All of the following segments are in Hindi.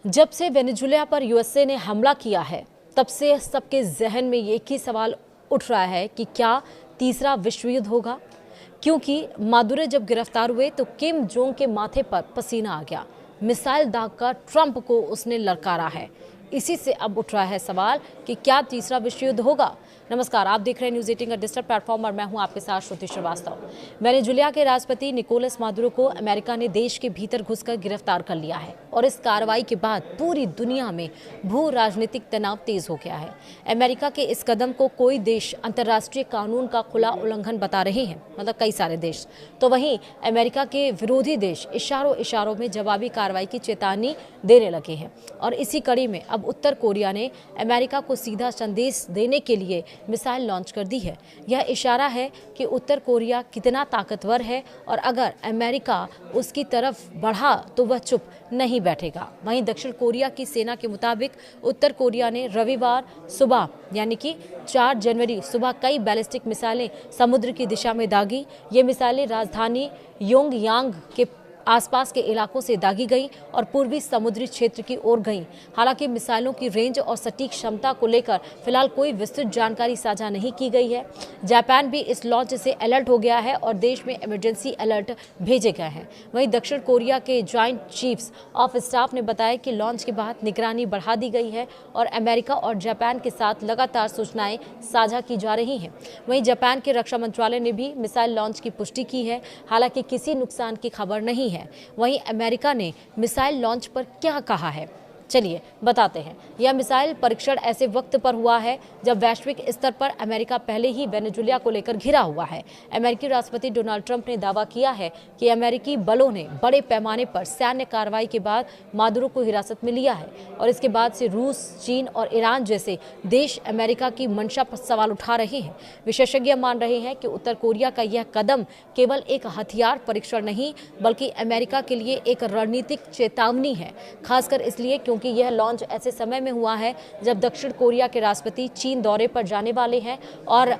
जब से वेनेजुएला पर यूएसए ने हमला किया है, तब से सबके जहन में एक ही सवाल उठ रहा है कि क्या तीसरा विश्व युद्ध होगा। क्योंकि मादुरो जब गिरफ्तार हुए तो किम जोंग के माथे पर पसीना आ गया। मिसाइल दागकर ट्रंप को उसने ललकारा है। इसी से अब उठ रहा है सवाल कि क्या तीसरा विश्व युद्ध होगा। नमस्कार, आप देख रहे हैं न्यूज़ 18 का डिजिटल प्लेटफॉर्म और मैं हूं आपके साथ श्रुति श्रीवास्तव। वेनेजुएला के राष्ट्रपति निकोलस मादुरो को अमेरिका ने देश के भीतर घुसकर गिरफ्तार कर लिया है और इस कार्रवाई के बाद पूरी दुनिया में भू राजनीतिक तनाव तेज हो गया है। अमेरिका के इस कदम को कोई देश अंतर्राष्ट्रीय कानून का खुला उल्लंघन बता रहे हैं, मतलब कई सारे देश। तो वहीं अमेरिका के विरोधी देश इशारों में जवाबी कार्रवाई की चेतावनी देने लगे हैं और इसी कड़ी में अब उत्तर कोरिया ने अमेरिका को सीधा संदेश देने के लिए मिसाइल लॉन्च कर दी है। यह इशारा है कि उत्तर कोरिया कितना ताकतवर है और अगर अमेरिका उसकी तरफ बढ़ा तो वह चुप नहीं बैठेगा। वहीं दक्षिण कोरिया की सेना के मुताबिक उत्तर कोरिया ने रविवार सुबह यानी कि 4 जनवरी सुबह कई बैलिस्टिक मिसाइलें समुद्र की दिशा में दागी। ये मिसाइलें राजधानी योंगयांग के आसपास के इलाकों से दागी गई और पूर्वी समुद्री क्षेत्र की ओर गई। हालांकि मिसाइलों की रेंज और सटीक क्षमता को लेकर फिलहाल कोई विस्तृत जानकारी साझा नहीं की गई है। जापान भी इस लॉन्च से अलर्ट हो गया है और देश में इमरजेंसी अलर्ट भेजे गए हैं। वहीं दक्षिण कोरिया के जॉइंट चीफ्स ऑफ स्टाफ ने बताया कि लॉन्च के बाद निगरानी बढ़ा दी गई है और अमेरिका और जापान के साथ लगातार सूचनाएं साझा की जा रही हैं। वहीं जापान के रक्षा मंत्रालय ने भी मिसाइल लॉन्च की पुष्टि की है, हालांकि किसी नुकसान की खबर नहीं है। वहीं अमेरिका ने मिसाइल लॉन्च पर क्या कहा है, चलिए बताते हैं। यह मिसाइल परीक्षण ऐसे वक्त पर हुआ है जब वैश्विक स्तर पर अमेरिका पहले ही वेनेजुएला को लेकर घिरा हुआ है। अमेरिकी राष्ट्रपति डोनाल्ड ट्रंप ने दावा किया है कि अमेरिकी बलों ने बड़े पैमाने पर सैन्य कार्रवाई के बाद मादुरो को हिरासत में लिया है और इसके बाद से रूस, चीन और ईरान जैसे देश अमेरिका की मंशा पर सवाल उठा रहे हैं। विशेषज्ञ मान रहे हैं कि उत्तर कोरिया का यह कदम केवल एक हथियार परीक्षण नहीं बल्कि अमेरिका के लिए एक रणनीतिक चेतावनी है, खासकर इसलिए क्योंकि यह लॉन्च ऐसे समय में हुआ है जब दक्षिण कोरिया के राष्ट्रपति चीन दौरे पर जाने वाले हैं और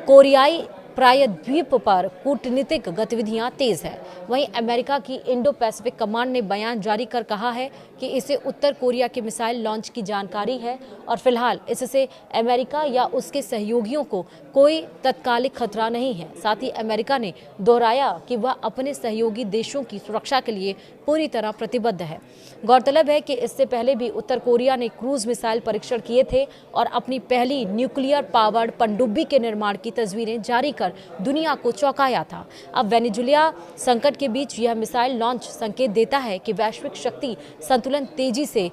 कोरियाई प्रायद्वीप पर कूटनीतिक गतिविधियां तेज है। वहीं अमेरिका की इंडो पैसिफिक कमांड ने बयान जारी कर कहा है कि इसे उत्तर कोरिया के मिसाइल लॉन्च की जानकारी है और फिलहाल इससे अमेरिका या उसके सहयोगियों को कोई तत्कालिक खतरा नहीं है। साथ ही अमेरिका ने दोहराया कि वह अपने सहयोगी देशों की सुरक्षा के लिए पूरी तरह प्रतिबद्ध है। गौरतलब है कि इससे पहले भी उत्तर कोरिया ने क्रूज मिसाइल परीक्षण किए थे और अपनी पहली न्यूक्लियर पावर्ड पनडुब्बी के निर्माण की तस्वीरें जारी कर दुनिया को चौंकाया था। अब वेनेजुएला संकट के बीच यह मिसाइल लॉन्च संकेत देता है कि वैश्विक शक्ति संतुलन तेजी से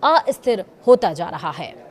अस्थिर होता जा रहा है।